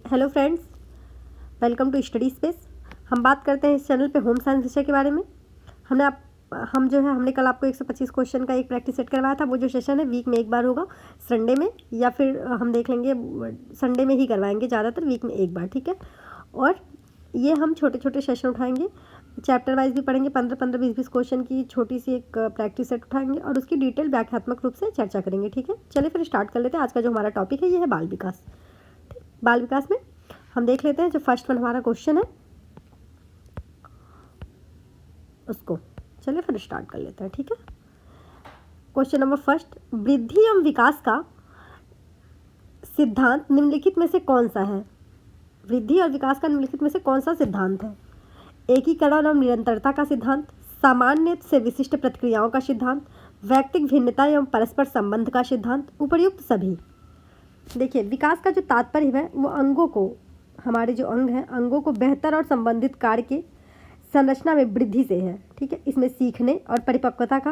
Hello friends, welcome to study space. हम बात करते हैं इस चैनल पे होम साइंस विषय के बारे में। हमने कल आपको 125 क्वेश्चन का एक प्रैक्टिस सेट करवाया था। वो जो सेशन है वीक में एक बार होगा, संडे में, या फिर हम देख लेंगे संडे में ही करवाएंगे, ज़्यादातर वीक में एक बार, ठीक है। और ये हम छोटे छोटे सेशन उठाएंगे, चैप्टर वाइज भी पढ़ेंगे। 15-15, 20-20 क्वेश्चन की छोटी सी एक प्रैक्टिस सेट उठाएंगे और उसकी डिटेल व्याख्यात्मक रूप से चर्चा करेंगे, ठीक है। चलिए फिर स्टार्ट कर लेते हैं। आज का जो हमारा टॉपिक है ये है बाल विकास। बाल विकास में हम देख लेते हैं जो फर्स्ट वन हमारा क्वेश्चन है उसको। चलिए फिर स्टार्ट कर लेते हैं, ठीक है। क्वेश्चन नंबर फर्स्ट, वृद्धि एवं विकास का सिद्धांत निम्नलिखित में से कौन सा है? वृद्धि और विकास का निम्नलिखित में से कौन सा सिद्धांत है? एकीकरण और निरंतरता का सिद्धांत, सामान्य से विशिष्ट प्रतिक्रियाओं का सिद्धांत, वैयक्तिक भिन्नता एवं परस्पर संबंध का सिद्धांत, उपर्युक्त सभी। देखिए, विकास का जो तात्पर्य है वो अंगों को, हमारे जो अंग हैं, अंगों को बेहतर और संबंधित कार्य के संरचना में वृद्धि से है, ठीक है। इसमें सीखने और परिपक्वता का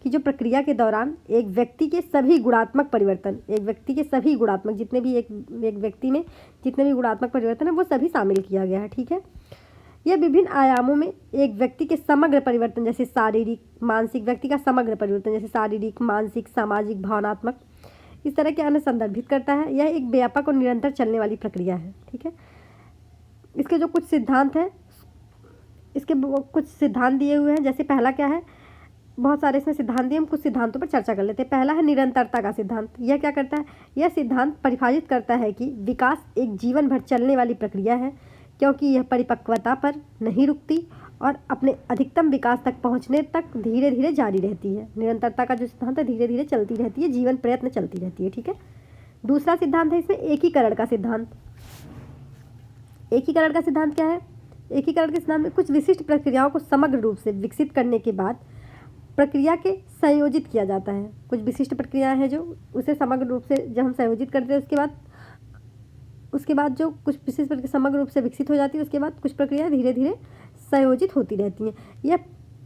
की जो प्रक्रिया के दौरान एक व्यक्ति के सभी गुणात्मक परिवर्तन, एक व्यक्ति के सभी गुणात्मक जितने भी एक व्यक्ति में जितने भी गुणात्मक परिवर्तन है वो सभी शामिल किया गया है, ठीक है। यह विभिन्न आयामों में एक व्यक्ति के समग्र परिवर्तन, जैसे शारीरिक, मानसिक, व्यक्ति का समग्र परिवर्तन जैसे शारीरिक, मानसिक, सामाजिक, भावनात्मक, इस तरह के अन्य संदर्भित करता है। यह एक व्यापक और निरंतर चलने वाली प्रक्रिया है, ठीक है। इसके जो कुछ सिद्धांत हैं, इसके कुछ सिद्धांत दिए हुए हैं। जैसे पहला क्या है, बहुत सारे इसमें सिद्धांत दिए, हम कुछ सिद्धांतों पर चर्चा कर लेते हैं। पहला है निरंतरता का सिद्धांत। यह क्या करता है? यह सिद्धांत परिभाषित करता है कि विकास एक जीवन भर चलने वाली प्रक्रिया है, क्योंकि यह परिपक्वता पर नहीं रुकती और अपने अधिकतम विकास तक पहुंचने तक धीरे धीरे जारी रहती है। निरंतरता का जो सिद्धांत है धीरे धीरे चलती रहती है, जीवन प्रयत्न चलती रहती है, ठीक है। दूसरा सिद्धांत है इसमें एकीकरण का सिद्धांत। एकीकरण का सिद्धांत क्या है? एकीकरण के सिद्धांत में कुछ विशिष्ट प्रक्रियाओं को समग्र रूप से विकसित करने के बाद प्रक्रिया के संयोजित किया जाता है। कुछ विशिष्ट प्रक्रियाएं हैं जो उसे समग्र रूप से जब हम संयोजित करते हैं उसके बाद जो कुछ विशिष्ट प्रक्रिया समग्र रूप से विकसित हो जाती है, उसके बाद कुछ प्रक्रियाएं धीरे धीरे संयोजित होती रहती हैं। यह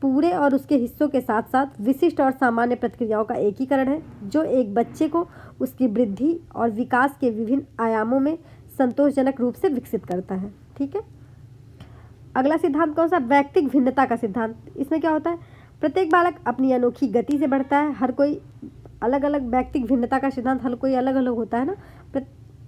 पूरे और उसके हिस्सों के साथ साथ विशिष्ट और सामान्य प्रक्रियाओं का एकीकरण है, जो एक बच्चे को उसकी वृद्धि और विकास के विभिन्न आयामों में संतोषजनक रूप से विकसित करता है, ठीक है। अगला सिद्धांत कौन सा? वैयक्तिक भिन्नता का सिद्धांत। इसमें क्या होता है? प्रत्येक बालक अपनी अनोखी गति से बढ़ता है। हर कोई अलग अलग, वैयक्तिक भिन्नता का सिद्धांत हर कोई अलग अलग होता है ना,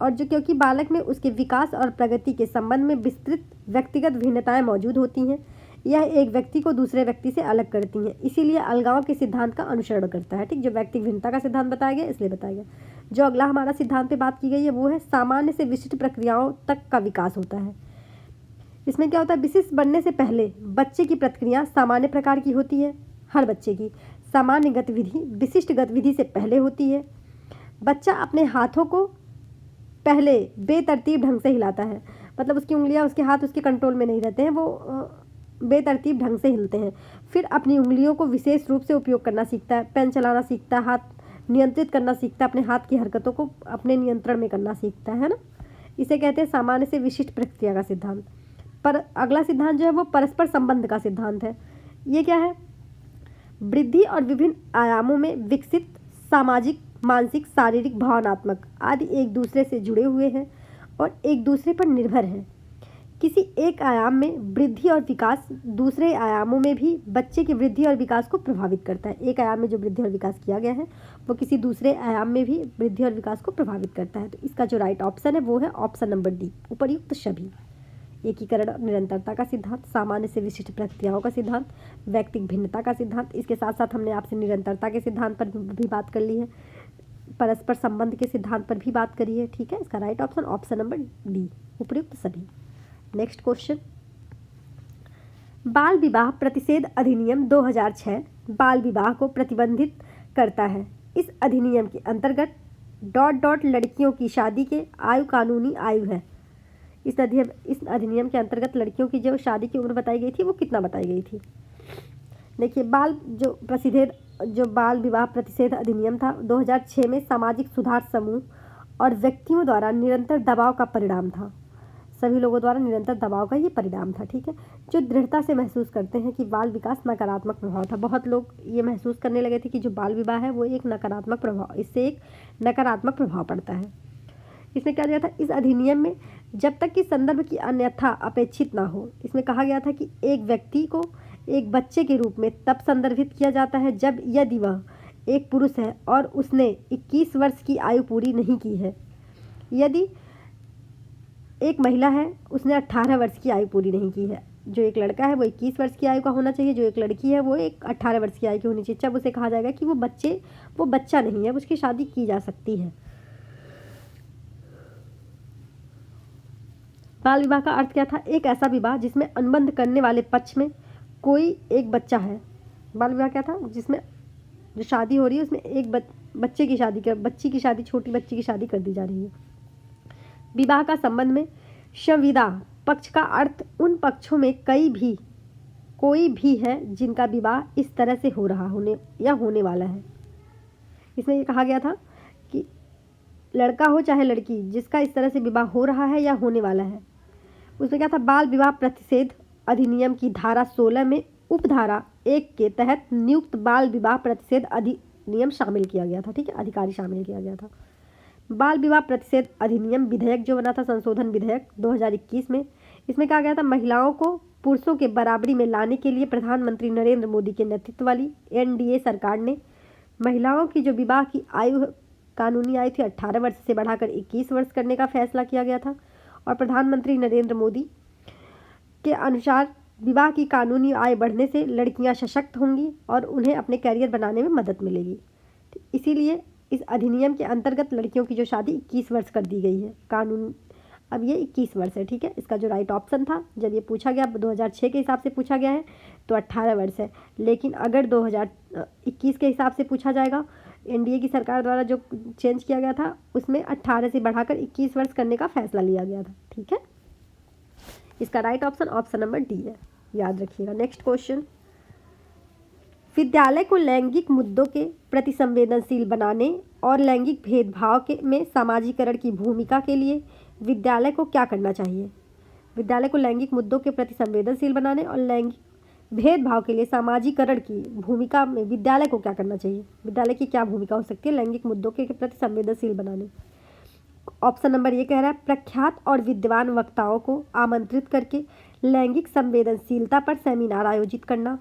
और जो क्योंकि बालक में उसके विकास और प्रगति के संबंध में विस्तृत व्यक्तिगत भिन्नताएं मौजूद होती हैं। यह एक व्यक्ति को दूसरे व्यक्ति से अलग करती हैं, इसीलिए अलगाव के सिद्धांत का अनुसरण करता है, ठीक। जो वैयक्तिक भिन्नता का सिद्धांत बताया गया इसलिए बताया गया। जो अगला हमारा सिद्धांत पे बात की गई है वो है सामान्य से विशिष्ट प्रक्रियाओं तक का विकास होता है। इसमें क्या होता है? विशिष्ट बनने से पहले बच्चे की प्रतिक्रिया सामान्य प्रकार की होती है। हर बच्चे की सामान्य गतिविधि विशिष्ट गतिविधि से पहले होती है। बच्चा अपने हाथों को पहले बेतरतीब ढंग से हिलाता है, मतलब उसकी उंगलियां, उसके हाथ उसके कंट्रोल में नहीं रहते हैं, वो बेतरतीब ढंग से हिलते हैं। फिर अपनी उंगलियों को विशेष रूप से उपयोग करना सीखता है, पेन चलाना सीखता है, हाथ नियंत्रित करना सीखता है, अपने हाथ की हरकतों को अपने नियंत्रण में करना सीखता है ना। इसे कहते हैं सामान्य से विशिष्ट प्रक्रिया का सिद्धांत। पर अगला सिद्धांत जो है वो परस्पर संबंध का सिद्धांत है। ये क्या है? वृद्धि और विभिन्न आयामों में विकसित सामाजिक, मानसिक, शारीरिक, भावनात्मक आदि एक दूसरे से जुड़े हुए हैं और एक दूसरे पर निर्भर हैं। किसी एक आयाम में वृद्धि और विकास दूसरे आयामों में भी बच्चे की वृद्धि और विकास को प्रभावित करता है। एक आयाम में जो वृद्धि और विकास किया गया है वो किसी दूसरे आयाम में भी वृद्धि और विकास को प्रभावित करता है। तो इसका जो राइट ऑप्शन है वो है ऑप्शन नंबर डी, उपर्युक्त सभी। एकीकरण और निरंतरता का सिद्धांत, सामान्य से विशिष्ट प्रक्रियाओं का सिद्धांत, वैयक्तिक भिन्नता का सिद्धांत। इसके साथ साथ हमने आपसे निरंतरता के सिद्धांत पर भी बात कर ली है, परस्पर संबंध के सिद्धांत पर भी बात करी है, ठीक है। इसका right option option number D, उपर्युक्त सभी। नेक्स्ट क्वेश्चन, बाल विवाह प्रतिषेध अधिनियम 2006 बाल विवाह को प्रतिबंधित करता है। इस अधिनियम के अंतर्गत ... लड़कियों की शादी के आयु कानूनी आयु है। इस अधिनियम के अंतर्गत लड़कियों की जो शादी की उम्र बताई गई थी वो कितना बताई गई थी? देखिए, जो बाल विवाह प्रतिषेध अधिनियम था 2006 में सामाजिक सुधार समूह और व्यक्तियों द्वारा निरंतर दबाव का परिणाम था। सभी लोगों द्वारा निरंतर दबाव का ये परिणाम था, ठीक है। जो दृढ़ता से महसूस करते हैं कि बाल विकास नकारात्मक प्रभाव था। बहुत लोग ये महसूस करने लगे थे कि जो बाल विवाह है वो एक नकारात्मक प्रभाव, इससे एक नकारात्मक प्रभाव पड़ता है। इसमें क्या दिया था, इस अधिनियम में जब तक कि संदर्भ की अन्यथा अपेक्षित ना हो, इसमें कहा गया था कि एक व्यक्ति को एक बच्चे के रूप में तब संदर्भित किया जाता है जब यदि वह एक पुरुष है और उसने 21 वर्ष की आयु पूरी नहीं की है। यदि एक महिला है, उसने 18 वर्ष की आयु पूरी नहीं की है। जो एक लड़का है वो 21 वर्ष की आयु का होना चाहिए, जो एक लड़की है वो एक 18 वर्ष की आयु की होनी चाहिए। जब उसे कहा जाएगा कि वो बच्चा नहीं है, उसकी शादी की जा सकती है। बाल विवाह का अर्थ क्या था, एक ऐसा विवाह जिसमें अनुबंध करने वाले पक्ष में कोई एक बच्चा है। बाल विवाह क्या था, जिसमें जो शादी हो रही है उसमें एक बच्ची की शादी, छोटी बच्ची की शादी कर दी जा रही है। विवाह का संबंध में संविदा पक्ष का अर्थ उन पक्षों में कोई भी है जिनका विवाह इस तरह से हो रहा होने वाला है। इसमें ये कहा गया था कि लड़का हो चाहे लड़की, जिसका इस तरह से विवाह हो रहा है या होने वाला है। उसमें क्या था, बाल विवाह प्रतिषेध अधिनियम की धारा 16 में उपधारा 1 के तहत नियुक्त बाल विवाह प्रतिषेध अधिनियम शामिल किया गया था। ठीक है, अधिकारी शामिल किया गया था। बाल विवाह प्रतिषेध अधिनियम विधेयक जो बना था, संशोधन विधेयक 2021 में, इसमें कहा गया था महिलाओं को पुरुषों के बराबरी में लाने के लिए प्रधानमंत्री नरेंद्र मोदी के नेतृत्व वाली एनडीए सरकार ने महिलाओं की जो विवाह की कानूनी आयु थी 18 वर्ष से बढ़ाकर 21 वर्ष करने का फैसला किया गया था। और प्रधानमंत्री नरेंद्र मोदी के अनुसार विवाह की कानूनी आयु बढ़ने से लड़कियां सशक्त होंगी और उन्हें अपने करियर बनाने में मदद मिलेगी। इसीलिए इस अधिनियम के अंतर्गत लड़कियों की जो शादी 21 वर्ष कर दी गई है कानून। अब ये 21 वर्ष है। ठीक है, इसका जो राइट ऑप्शन था, जब ये पूछा गया 2006 के हिसाब से पूछा गया है तो 18 वर्ष है, लेकिन अगर 2021 के हिसाब से पूछा जाएगा, एनडीए की सरकार द्वारा जो चेंज किया गया था उसमें 18 से बढ़ाकर 21 वर्ष करने का फैसला लिया गया था। ठीक है, इसका राइट ऑप्शन नंबर डी है, याद रखिएगा। नेक्स्ट क्वेश्चन, विद्यालय को लैंगिक मुद्दों के प्रति संवेदनशील बनाने और लैंगिक भेदभाव में सामाजिकरण की भूमिका के लिए विद्यालय को क्या करना चाहिए। विद्यालय को लैंगिक मुद्दों के प्रति संवेदनशील बनाने और लैंगिक भेदभाव के लिए सामाजिकरण की भूमिका में विद्यालय को क्या करना चाहिए। विद्यालय की क्या भूमिका हो सकती है लैंगिक मुद्दों के प्रति संवेदनशील बनाने। ऑप्शन नंबर ये कह रहा है, प्रख्यात और विद्वान वक्ताओं को आमंत्रित करके लैंगिक संवेदनशीलता पर सेमिनार आयोजित करना।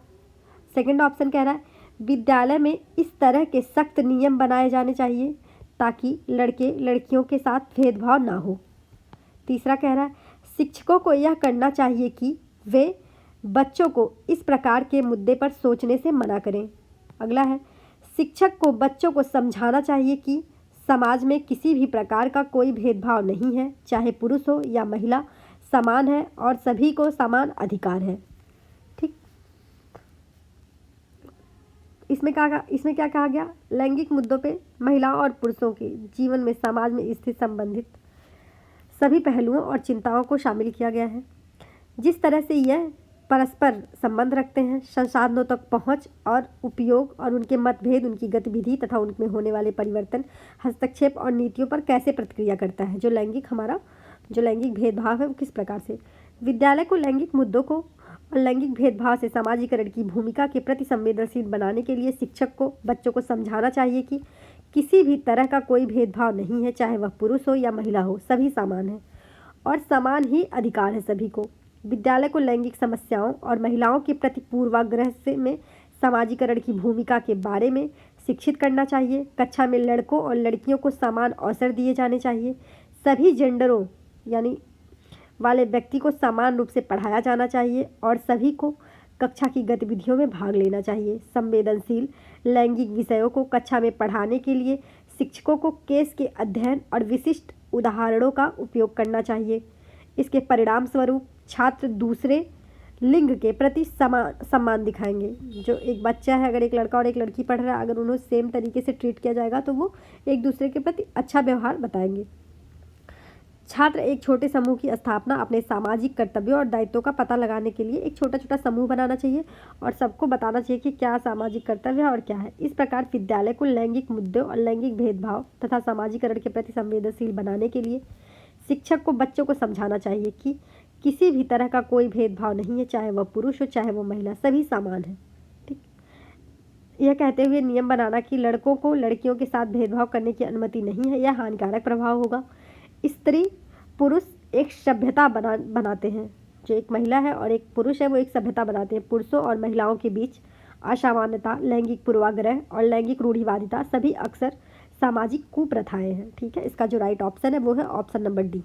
सेकंड ऑप्शन कह रहा है, विद्यालय में इस तरह के सख्त नियम बनाए जाने चाहिए ताकि लड़के लड़कियों के साथ भेदभाव ना हो। तीसरा कह रहा है, शिक्षकों को यह करना चाहिए कि वे बच्चों को इस प्रकार के मुद्दे पर सोचने से मना करें। अगला है, शिक्षक को बच्चों को समझाना चाहिए कि समाज में किसी भी प्रकार का कोई भेदभाव नहीं है, चाहे पुरुष हो या महिला समान है और सभी को समान अधिकार है। ठीक, इसमें क्या कहा गया, लैंगिक मुद्दों पे महिलाओं और पुरुषों के जीवन में समाज में स्थित संबंधित सभी पहलुओं और चिंताओं को शामिल किया गया है। जिस तरह से यह परस्पर संबंध रखते हैं, संसाधनों तक पहुंच और उपयोग और उनके मतभेद, उनकी गतिविधि तथा उनमें होने वाले परिवर्तन, हस्तक्षेप और नीतियों पर कैसे प्रतिक्रिया करता है। जो लैंगिक भेदभाव है वो किस प्रकार से। विद्यालय को लैंगिक मुद्दों को और लैंगिक भेदभाव से समाजीकरण की भूमिका के प्रति संवेदनशील बनाने के लिए शिक्षक को बच्चों को समझाना चाहिए कि किसी भी तरह का कोई भेदभाव नहीं है, चाहे वह पुरुष हो या महिला हो, सभी समान हैं और समान ही अधिकार है सभी को। विद्यालय को लैंगिक समस्याओं और महिलाओं के प्रति पूर्वाग्रह में समाजीकरण की भूमिका के बारे में शिक्षित करना चाहिए। कक्षा में लड़कों और लड़कियों को समान अवसर दिए जाने चाहिए। सभी जेंडरों यानी वाले व्यक्ति को समान रूप से पढ़ाया जाना चाहिए और सभी को कक्षा की गतिविधियों में भाग लेना चाहिए। संवेदनशील लैंगिक विषयों को कक्षा में पढ़ाने के लिए शिक्षकों को केस के अध्ययन और विशिष्ट उदाहरणों का उपयोग करना चाहिए। इसके परिणाम स्वरूप छात्र दूसरे लिंग के प्रति सम्मान दिखाएंगे। जो एक बच्चा है, अगर एक लड़का और एक लड़की पढ़ रहा है, अगर उन्हें सेम तरीके से ट्रीट किया जाएगा तो वो एक दूसरे के प्रति अच्छा व्यवहार बताएंगे। छात्र एक छोटे समूह की स्थापना अपने सामाजिक कर्तव्यों और दायित्वों का पता लगाने के लिए एक छोटा छोटा समूह बनाना चाहिए और सबको बताना चाहिए कि क्या सामाजिक कर्तव्य है और क्या है। इस प्रकार विद्यालय को लैंगिक मुद्दों और लैंगिक भेदभाव तथा सामाजिकरण के प्रति संवेदनशील बनाने के लिए शिक्षक को बच्चों को समझाना चाहिए कि किसी भी तरह का कोई भेदभाव नहीं है, चाहे वह पुरुष हो चाहे वह महिला, सभी समान है। ठीक, यह कहते हुए नियम बनाना कि लड़कों को लड़कियों के साथ भेदभाव करने की अनुमति नहीं है, यह हानिकारक प्रभाव होगा। स्त्री पुरुष एक सभ्यता बनाते हैं। जो एक महिला है और एक पुरुष है वो एक सभ्यता बनाते हैं। पुरुषों और महिलाओं के बीच असामान्यता, लैंगिक पूर्वाग्रह और लैंगिक रूढ़िवादिता सभी अक्सर सामाजिक कुप्रथाएं हैं। ठीक है, इसका जो राइट ऑप्शन है वो है ऑप्शन नंबर डी।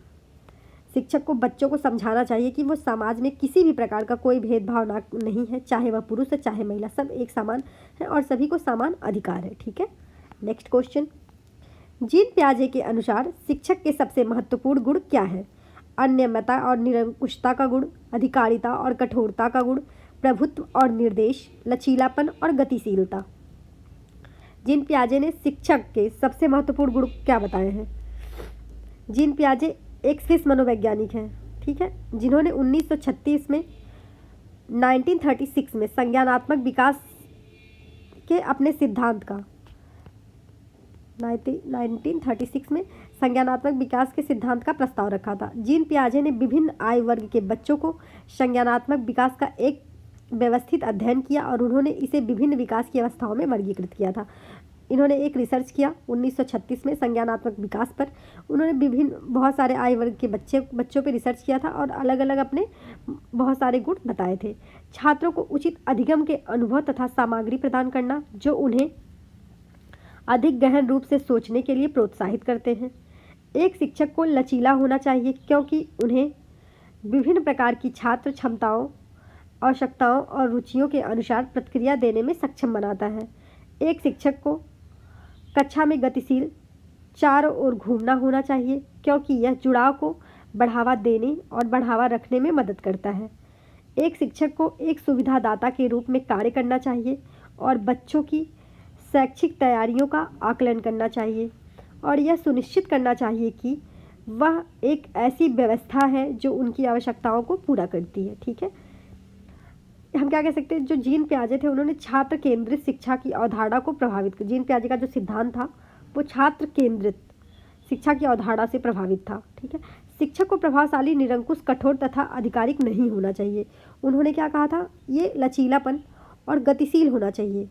शिक्षक को बच्चों को समझाना चाहिए कि वो समाज में किसी भी प्रकार का कोई भेदभाव नहीं है, चाहे वह पुरुष है चाहे महिला, सब एक समान है और सभी को समान अधिकार है। ठीक है, नेक्स्ट क्वेश्चन। जीन पियाजे के अनुसार शिक्षक के सबसे महत्वपूर्ण गुण क्या है? अनियमितता और निरंकुशता का गुण, अधिकारिता और कठोरता का गुण, प्रभुत्व और निर्देश, लचीलापन और गतिशीलता। जीन पियाजे ने शिक्षक के सबसे महत्वपूर्ण गुण क्या बताए हैं? जीन पियाजे एक स्विस मनोवैज्ञानिक हैं, ठीक है, जिन्होंने 1936 में 1936 में संज्ञानात्मक विकास के अपने सिद्धांत का 1936 में संज्ञानात्मक विकास के सिद्धांत का प्रस्ताव रखा था। जीन पियाजे ने विभिन्न आयु वर्ग के बच्चों को संज्ञानात्मक विकास का एक व्यवस्थित अध्ययन किया और उन्होंने इसे विभिन्न विकास की अवस्थाओं में वर्गीकृत किया था। इन्होंने एक रिसर्च किया 1936 में संज्ञानात्मक विकास पर। उन्होंने विभिन्न बहुत सारे आयु वर्ग के बच्चों पर रिसर्च किया था और अलग अलग अपने बहुत सारे गुण बताए थे। छात्रों को उचित अधिगम के अनुभव तथा सामग्री प्रदान करना जो उन्हें अधिक गहन रूप से सोचने के लिए प्रोत्साहित करते हैं। एक शिक्षक को लचीला होना चाहिए क्योंकि उन्हें विभिन्न प्रकार की छात्र क्षमताओं, आवश्यकताओं और रुचियों के अनुसार प्रतिक्रिया देने में सक्षम बनाता है। एक शिक्षक को कक्षा में गतिशील, चारों ओर घूमना होना चाहिए क्योंकि यह जुड़ाव को बढ़ावा देने और बढ़ावा रखने में मदद करता है। एक शिक्षक को एक सुविधादाता के रूप में कार्य करना चाहिए और बच्चों की शैक्षिक तैयारियों का आकलन करना चाहिए और यह सुनिश्चित करना चाहिए कि वह एक ऐसी व्यवस्था है जो उनकी आवश्यकताओं को पूरा करती है। ठीक है, हम क्या कह सकते हैं, जो जीन पियाजे थे उन्होंने छात्र केंद्रित शिक्षा की अवधारणा को प्रभावित किया। जीन पियाजे का जो सिद्धांत था वो छात्र केंद्रित शिक्षा की अवधारणा से प्रभावित था। ठीक है, शिक्षक को प्रभावशाली, निरंकुश, कठोर तथा आधिकारिक नहीं होना चाहिए। उन्होंने क्या कहा था, ये लचीलापन और गतिशील होना चाहिए।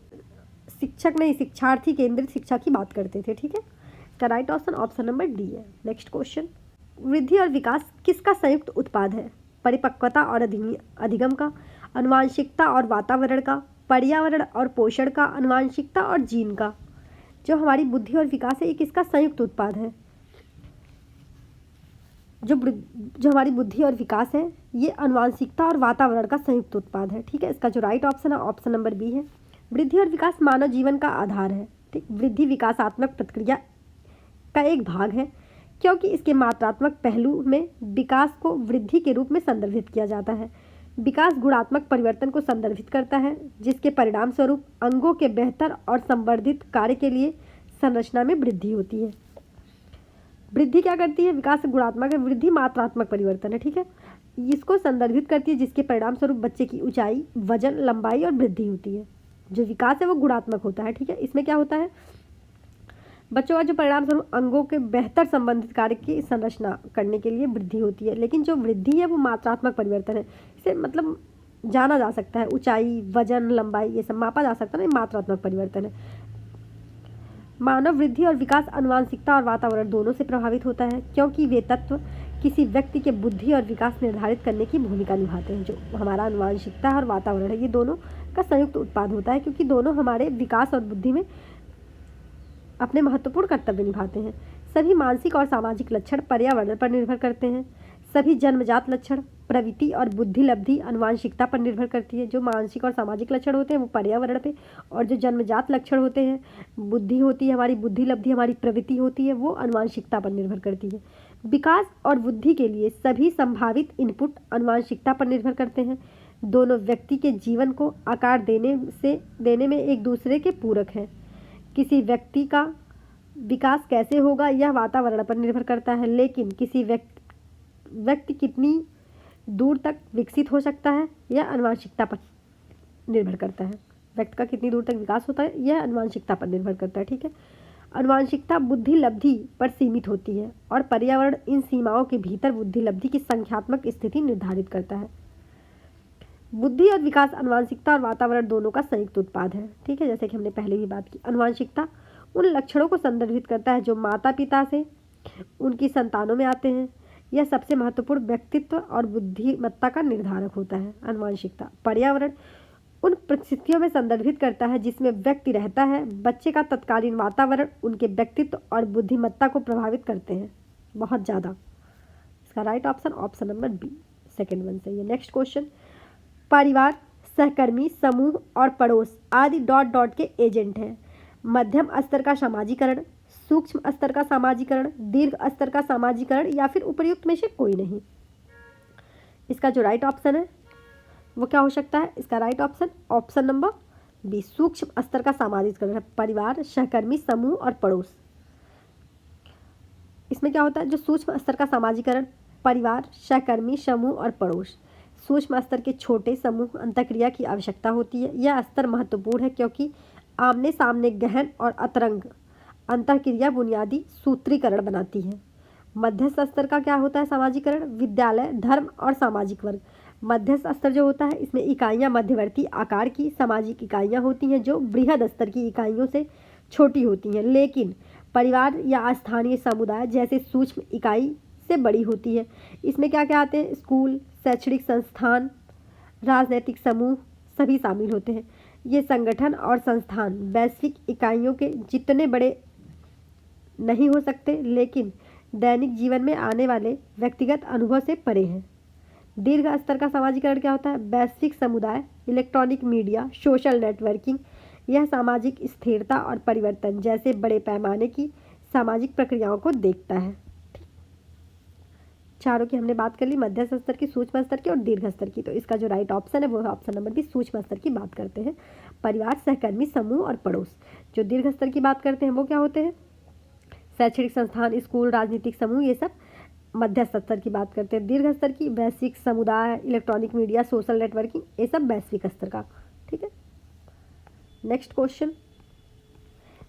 शिक्षक नहीं, शिक्षार्थी केंद्रित शिक्षा की बात करते थे। ठीक है, इसका राइट ऑप्शन नंबर डी है। Next question. वृद्धि और विकास किसका संयुक्त उत्पाद है? परिपक्वता और अधिगम का, आनुवांशिकता और वातावरण का, पर्यावरण और पोषण का, आनुवांशिकता और जीन का। जो हमारी बुद्धि और विकास है ये किसका संयुक्त उत्पाद है? जो हमारी बुद्धि और विकास है ये आनुवांशिकता और वातावरण का संयुक्त उत्पाद है। ठीक है, इसका जो राइट ऑप्शन है ऑप्शन नंबर बी है। वृद्धि और विकास मानव जीवन का आधार है। ठीक, वृद्धि विकासात्मक प्रक्रिया का एक भाग है क्योंकि इसके मात्रात्मक पहलू में विकास को वृद्धि के रूप में संदर्भित किया जाता है। विकास गुणात्मक परिवर्तन को संदर्भित करता है जिसके परिणाम स्वरूप अंगों के बेहतर और संवर्धित कार्य के लिए संरचना में वृद्धि होती है। वृद्धि क्या करती है? विकास गुणात्मक है, वृद्धि मात्रात्मक परिवर्तन है। ठीक है, इसको संदर्भित करती है जिसके परिणाम स्वरूप बच्चे की ऊंचाई, वजन, लंबाई और वृद्धि होती है। जो विकास है वो गुणात्मक होता है। ठीक है, इसमें क्या होता है, बच्चों का जो परिणाम स्वरूप अंगों के बेहतर संबंधित कार्य की संरचना करने के लिए वृद्धि होती है। लेकिन जो वृद्धि है वो मात्रात्मक परिवर्तन है। इसे मतलब जाना जा सकता है, ऊंचाई, वजन, लंबाई ये सब मापा जा सकता है ना, मात्रात्मक परिवर्तन है। मानव वृद्धि और विकास आनुवांशिकता और वातावरण दोनों से प्रभावित होता है क्योंकि वे तत्व किसी व्यक्ति के बुद्धि और विकास निर्धारित करने की भूमिका निभाते हैं। जो हमारा आनुवांशिकता और वातावरण है ये दोनों का संयुक्त उत्पाद होता है क्योंकि दोनों हमारे विकास और बुद्धि में अपने महत्वपूर्ण कर्तव्य निभाते हैं। सभी मानसिक और सामाजिक लक्षण पर्यावरण पर निर्भर करते हैं। सभी जन्मजात लक्षण, प्रवृत्ति और बुद्धि लब्धि आनुवांशिकता पर निर्भर करती है। जो मानसिक और सामाजिक लक्षण होते हैं वो पर्यावरण पे, और जो जन्मजात लक्षण होते हैं, बुद्धि होती है हमारी, बुद्धि लब्धि हमारी प्रवृत्ति होती है, वो आनुवांशिकता पर निर्भर करती है। विकास और बुद्धि के लिए सभी संभावित इनपुट आनुवांशिकता पर निर्भर करते हैं। दोनों व्यक्ति के जीवन को आकार देने में एक दूसरे के पूरक हैं। किसी व्यक्ति का विकास कैसे होगा यह वातावरण पर निर्भर करता है, लेकिन किसी व्यक्ति कितनी दूर तक विकसित हो सकता है यह आनुवांशिकता पर निर्भर करता है। व्यक्ति का कितनी दूर तक विकास होता है यह आनुवांशिकता पर निर्भर करता है। ठीक है, आनुवांशिकता बुद्धि लब्धि पर सीमित होती है और पर्यावरण इन सीमाओं के भीतर बुद्धि लब्धि की संख्यात्मक स्थिति निर्धारित करता है। बुद्धि और विकास आनुवांशिकता और वातावरण दोनों का संयुक्त उत्पाद है। ठीक है, जैसे कि हमने पहले भी बात की, आनुवांशिकता उन लक्षणों को संदर्भित करता है जो माता पिता से उनकी संतानों में आते हैं। यह सबसे महत्वपूर्ण व्यक्तित्व और बुद्धिमत्ता का निर्धारक होता है। आनुवंशिकता। पर्यावरण उन परिस्थितियों में संदर्भित करता है जिसमें व्यक्ति रहता है। बच्चे का तत्कालीन वातावरण उनके व्यक्तित्व और बुद्धिमत्ता को प्रभावित करते हैं बहुत ज़्यादा। इसका right option option number B, second one सही है। नेक्स्ट क्वेश्चन, परिवार, सहकर्मी, समूह और पड़ोस आदि डॉट डॉट के एजेंट हैं। मध्यम स्तर का सामाजिकरण, सूक्ष्म स्तर का सामाजिकरण, दीर्घ स्तर का सामाजिकरण या फिर उपर्युक्त में से कोई नहीं। इसका जो राइट ऑप्शन है वो क्या हो सकता है? इसका right option option number B, सूक्ष्म स्तर का सामाजिकरण है। परिवार, सहकर्मी, समूह और पड़ोस। इसमें क्या होता है? जो सूक्ष्म स्तर का सामाजिकरण, परिवार, सहकर्मी, समूह और पड़ोस। सूक्ष्म स्तर के छोटे समूह अंतःक्रिया की आवश्यकता होती है। यह स्तर महत्वपूर्ण है क्योंकि आमने सामने गहन और अतरंग अंतःक्रिया बुनियादी सूत्रीकरण बनाती है। मध्यस्थ स्तर का क्या होता है सामाजिकरण? विद्यालय, धर्म और सामाजिक वर्ग। मध्यस्थ स्तर जो होता है इसमें इकाइयाँ मध्यवर्ती आकार की सामाजिक इकाइयाँ होती हैं जो बृहद स्तर की इकाइयों से छोटी होती हैं, लेकिन परिवार या स्थानीय समुदाय जैसे सूक्ष्म इकाई से बड़ी होती है। इसमें क्या क्या आते हैं? स्कूल, शैक्षणिक संस्थान, राजनैतिक समूह सभी शामिल होते हैं। ये संगठन और संस्थान वैश्विक इकाइयों के जितने बड़े नहीं हो सकते, लेकिन दैनिक जीवन में आने वाले व्यक्तिगत अनुभव से परे हैं। दीर्घ स्तर का सामाजिकरण क्या होता है? वैश्विक समुदाय, इलेक्ट्रॉनिक मीडिया, सोशल नेटवर्किंग। यह सामाजिक स्थिरता और परिवर्तन जैसे बड़े पैमाने की सामाजिक प्रक्रियाओं को देखता है। चारों की हमने बात कर ली, मध्यस्थ स्तर की, सूक्ष्म स्तर की और दीर्घ स्तर की। तो इसका जो राइट ऑप्शन है वो है ऑप्शन नंबर बी, सूक्ष्म स्तर की बात करते हैं। परिवार, सहकर्मी, समूह और पड़ोस। जो दीर्घ स्तर की बात करते हैं वो क्या होते हैं? शैक्षणिक संस्थान, स्कूल, राजनीतिक समूह, ये सब मध्यस्थ स्तर की बात करते हैं। दीर्घ स्तर की वैश्विक समुदाय, इलेक्ट्रॉनिक मीडिया, सोशल नेटवर्किंग, ये सब वैश्विक स्तर का। ठीक है। नेक्स्ट क्वेश्चन,